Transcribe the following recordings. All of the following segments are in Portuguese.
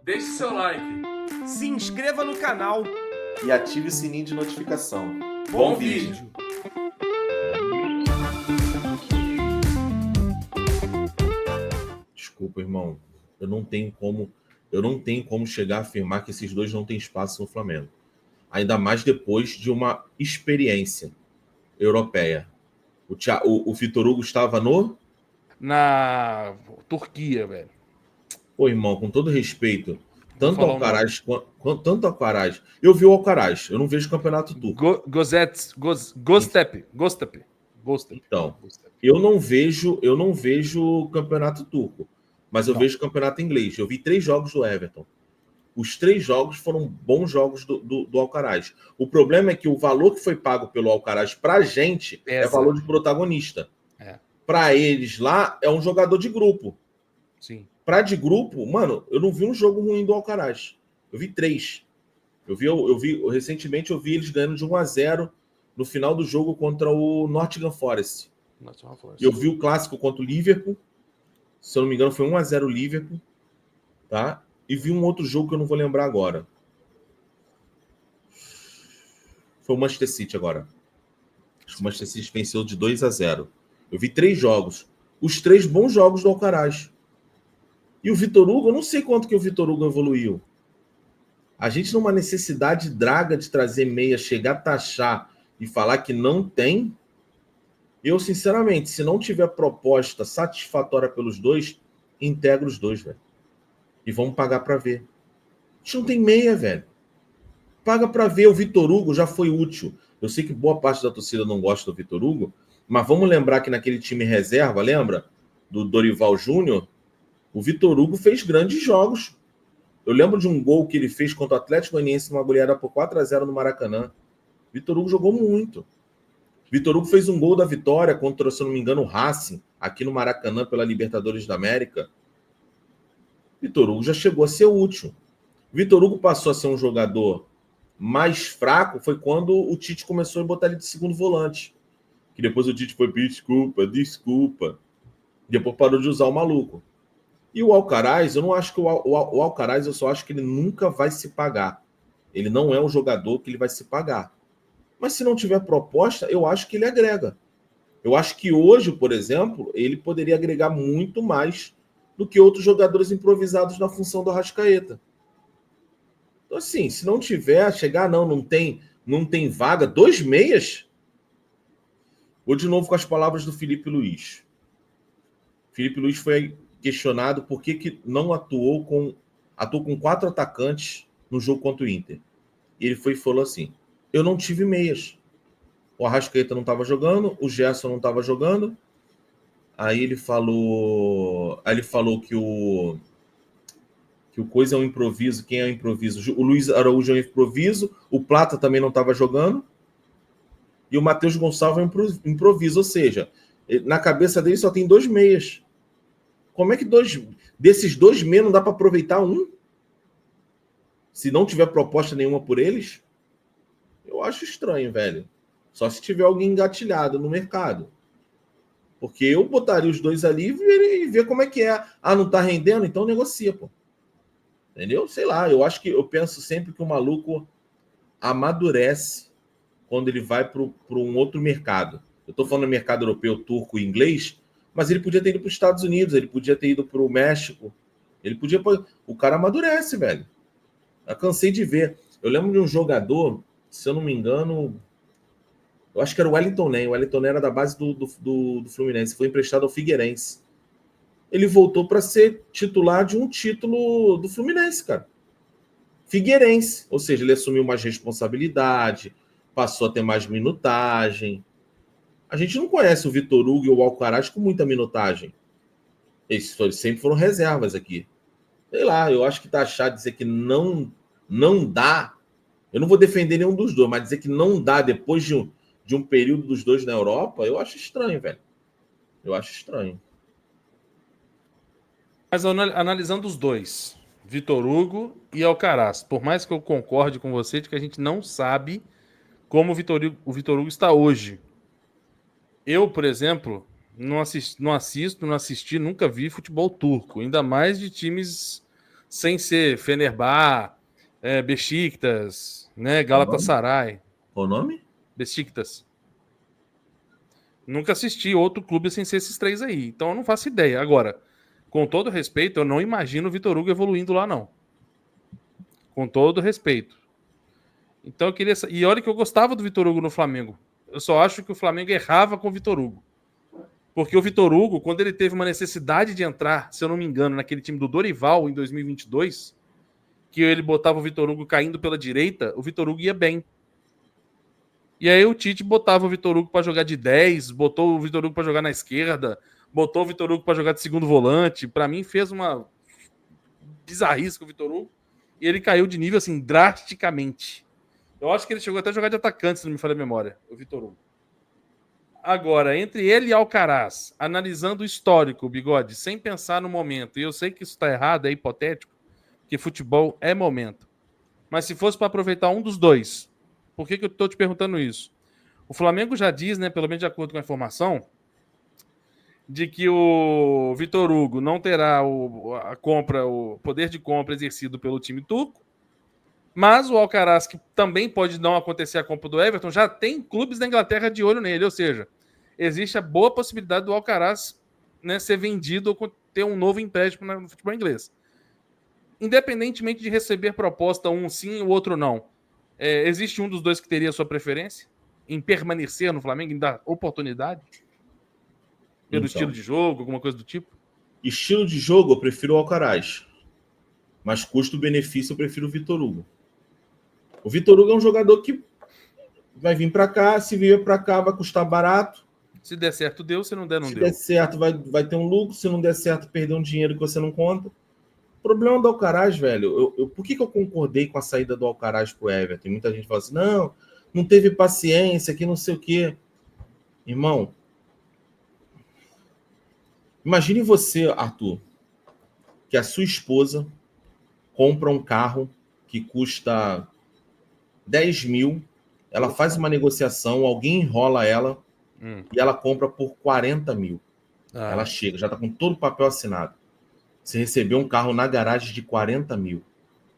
Deixe seu like. Se inscreva no canal e ative o sininho de notificação. Bom vídeo. Desculpa, irmão. Eu não tenho como chegar a afirmar que esses dois não têm espaço no Flamengo. Ainda mais depois de uma experiência europeia. O Vitor Hugo estava na Turquia, velho. Pô, irmão, com todo respeito, Vou tanto falar Alcaraz tanto Alcaraz. Eu vi o Alcaraz, eu não vejo campeonato turco. Gostep. Então, eu não vejo campeonato turco, mas eu vejo campeonato inglês. Eu vi 3 jogos do Everton. Os 3 jogos foram bons jogos do Alcaraz. O problema é que o valor que foi pago pelo Alcaraz pra gente é valor de protagonista. Pra eles lá, é um jogador de grupo. Sim. Pra de grupo, mano, eu não vi um jogo ruim do Alcaraz. Eu vi 3. Recentemente eu vi eles ganhando de 1-0 no final do jogo contra o Nottingham Forest. Eu vi o clássico contra o Liverpool. Se eu não me engano, foi 1-0 o Liverpool. Tá? E vi um outro jogo que eu não vou lembrar agora. Foi o Manchester City agora. Acho que o Manchester City venceu de 2-0. Eu vi 3 jogos. Os 3 bons jogos do Alcaraz. E o Vitor Hugo, eu não sei quanto que o Vitor Hugo evoluiu. A gente numa necessidade draga de trazer meia, chegar a taxar e falar que não tem. Eu, sinceramente, se não tiver proposta satisfatória pelos dois, integra os dois, velho. E vamos pagar para ver. A gente não tem meia, velho. Paga para ver. O Vitor Hugo já foi útil. Eu sei que boa parte da torcida não gosta do Vitor Hugo, mas vamos lembrar que naquele time reserva, lembra? Do Dorival Júnior, o Vitor Hugo fez grandes jogos. Eu lembro de um gol que ele fez contra o Atlético Goianiense numa goleada por 4-0 no Maracanã. Vitor Hugo jogou muito. Vitor Hugo fez um gol da vitória contra, se eu não me engano, o Racing, aqui no Maracanã, pela Libertadores da América. Vitor Hugo já chegou a ser útil. Vitor Hugo passou a ser um jogador mais fraco foi quando o Tite começou a botar ele de segundo volante. Que depois o Tite foi, desculpa. Depois parou de usar o maluco. E o Alcaraz, eu não acho que o Alcaraz, eu só acho que ele nunca vai se pagar. Ele não é um jogador que ele vai se pagar. Mas se não tiver proposta, eu acho que ele agrega. Eu acho que hoje, por exemplo, ele poderia agregar muito mais do que outros jogadores improvisados na função do Arrascaeta. Então, assim, se não tiver, chegar, não tem vaga, 2 meias. Vou de novo com as palavras do Felipe Luiz. Felipe Luiz foi questionado por que não atuou com 4 atacantes no jogo contra o Inter. E ele falou assim: eu não tive meias. O Arrascaeta não estava jogando, o Gerson não estava jogando. Aí ele falou que o Coisa é um improviso. Quem é o improviso? O Luiz Araújo é um improviso, o Plata também não estava jogando, e o Matheus Gonçalves é um improviso. Ou seja, na cabeça dele só tem 2 meias. Como é que desses 2 meias não dá para aproveitar um? Se não tiver proposta nenhuma por eles? Eu acho estranho, velho. Só se tiver alguém engatilhado no mercado. Porque eu botaria os 2 ali e ver como é que é. Ah, não tá rendendo? Então negocia, pô. Entendeu? Sei lá, eu penso sempre que o maluco amadurece quando ele vai para um outro mercado. Eu tô falando mercado europeu, turco e inglês, mas ele podia ter ido para os Estados Unidos, ele podia ter ido para o México. O cara amadurece, velho. Eu cansei de ver. Eu lembro de um jogador, se eu não me engano, eu acho que era o Wellington Nen. O Wellington Nen era da base do Fluminense, foi emprestado ao Figueirense. Ele voltou para ser titular de um título do Fluminense, cara. Figueirense. Ou seja, ele assumiu mais responsabilidade, passou a ter mais minutagem. A gente não conhece o Vitor Hugo e o Alcaraz com muita minutagem. Eles sempre foram reservas aqui. Sei lá, eu acho que taxar, dizer que não dá. Eu não vou defender nenhum dos dois, mas dizer que não dá depois de um período dos dois na Europa, eu acho estranho, velho. Eu acho estranho. Mas analisando os dois, Vitor Hugo e Alcaraz, por mais que eu concorde com você de que a gente não sabe como o Vitor Hugo está hoje. Eu, por exemplo, não assisti, nunca vi futebol turco, ainda mais de times sem ser Fenerbahçe, Beşiktaş, né, Galatasaray. Qual o nome? Beşiktaş. Nunca assisti outro clube sem ser esses 3 aí. Então eu não faço ideia. Agora, com todo respeito, eu não imagino o Vitor Hugo evoluindo lá, não. Com todo respeito. Então eu queria... E olha que eu gostava do Vitor Hugo no Flamengo. Eu só acho que o Flamengo errava com o Vitor Hugo. Porque o Vitor Hugo, quando ele teve uma necessidade de entrar, se eu não me engano, naquele time do Dorival em 2022, que ele botava o Vitor Hugo caindo pela direita, o Vitor Hugo ia bem. E aí o Tite botava o Vitor Hugo para jogar de 10, botou o Vitor Hugo para jogar na esquerda, botou o Vitor Hugo para jogar de segundo volante. Para mim fez uma bizarrice com o Vitor Hugo e ele caiu de nível assim drasticamente. Eu acho que ele chegou até a jogar de atacante, se não me falha a memória, o Vitor Hugo. Agora, entre ele e Alcaraz, analisando o histórico, Bigode, sem pensar no momento, e eu sei que isso está errado, é hipotético, que futebol é momento. Mas se fosse para aproveitar um dos dois, por que eu estou te perguntando isso? O Flamengo já diz, né, pelo menos de acordo com a informação, de que o Vitor Hugo não terá o poder de compra exercido pelo time turco, mas o Alcaraz, que também pode não acontecer a compra do Everton, já tem clubes da Inglaterra de olho nele, ou seja, existe a boa possibilidade do Alcaraz, né, ser vendido ou ter um novo empréstimo no futebol inglês. Independentemente de receber proposta, um sim e o outro não, existe um dos dois que teria sua preferência em permanecer no Flamengo, em dar oportunidade? Pelo estilo de jogo, alguma coisa do tipo? Estilo de jogo, eu prefiro o Alcaraz. Mas custo-benefício, eu prefiro o Vitor Hugo. O Vitor Hugo é um jogador que vai vir para cá, se vier para cá vai custar barato. Se der certo, deu. Se não der, não se deu. Se der certo, vai ter um lucro. Se não der certo, perder um dinheiro que você não conta. O problema do Alcaraz, velho, por que eu concordei com a saída do Alcaraz pro Everton? Muita gente fala assim, não teve paciência, que não sei o quê. Irmão, imagine você, Arthur, que a sua esposa compra um carro que custa 10 mil, ela faz uma negociação, alguém enrola ela e ela compra por 40 mil. Ela chega, já está com todo o papel assinado. Você recebeu um carro na garagem de 40 mil.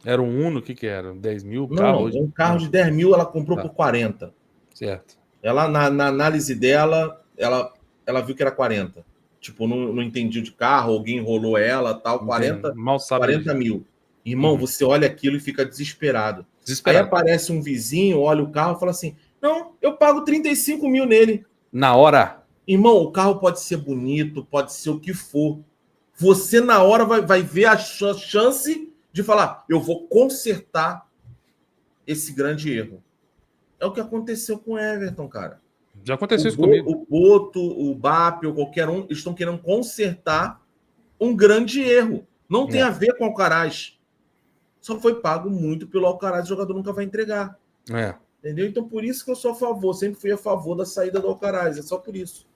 Era um Uno, o que era? 10 mil? Não, um carro de 10 mil ela comprou por 40. Certo. Ela, na análise dela, ela viu que era 40. Tipo, não entendiu de carro, alguém enrolou ela, tal, 40, mal sabe 40 mil. Irmão, você olha aquilo e fica desesperado. Aí aparece um vizinho, olha o carro e fala assim, não, eu pago 35 mil nele. Na hora? Irmão, o carro pode ser bonito, pode ser o que for. Você, na hora, vai ver a chance de falar, eu vou consertar esse grande erro. É o que aconteceu com o Everton, cara. Já aconteceu isso comigo. O Boto, o Bap, ou qualquer um, estão querendo consertar um grande erro. Não tem a ver com o Alcaraz. Só foi pago muito pelo Alcaraz, o jogador nunca vai entregar. Entendeu? Então, por isso que eu sou a favor. Sempre fui a favor da saída do Alcaraz. É só por isso.